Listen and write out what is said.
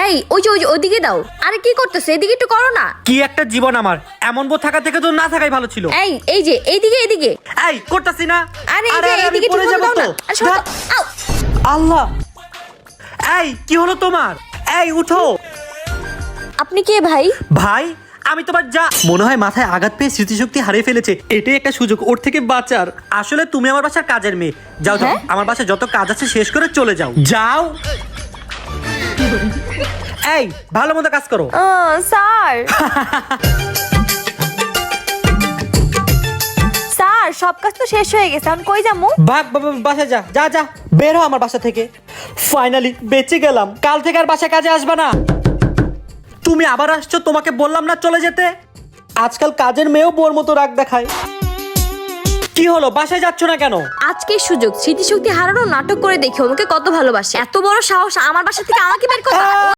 এই ওই যে ওইদিকে দাও। আরে কি করতেছো, এদিকে একটু করো না। কি একটা জীবন আমার, এমন বউ থাকা থেকে তো না থাকাই ভালো ছিল। এই যে এইদিকে। এই করতাছি না। আরে এই আরে যে আমি এইদিকে পড়ে ঠিক যাবো দাও তো। না। আরে সরো তো। আউ! আল্লাহ, এই কি হলো তোমার? এই উঠো। আপনি কে ভাই? ভাই আমি তোমার যা। মনে হয় মাথায় আঘাত পেয়ে স্মৃতিশক্তি হারিয়ে ফেলেছে। এটাই একটা সুযোগ ওর থেকে বাঁচার। আসলে তুমি আমার বাসার কাজের মেয়ে। যাও যাও, হ্যাঁ? আমার বাসায় যত কাজ আছে শেষ করে চলে যাও। যাও। এই ভালো মতো কাজ করো। স্যার স্যার সব কাজ তো শেষ হয়ে গেছে, এখন কই যামু? ভাগ বাসায় যা যা যা, বের হ আমার বাসা থেকে। ফাইনালি বেঁচে গেলাম। কাল থেকে আর বাসায় কাজে আসবে না। তুমি আবার আসছো, তোমাকে বললাম না চলে যেতে। আজকাল কাজের মেয়েও বোর মতো রাগ দেখায়। কি হলো, বাসায় যাচ্ছ না কেন? আজকের সুযোগ, স্মৃতিশক্তি হারানো নাটক করে দেখি ওকে কত ভালোবাসে। এত বড় সাহস আমার বাসা থেকে আমাকে বের করতে।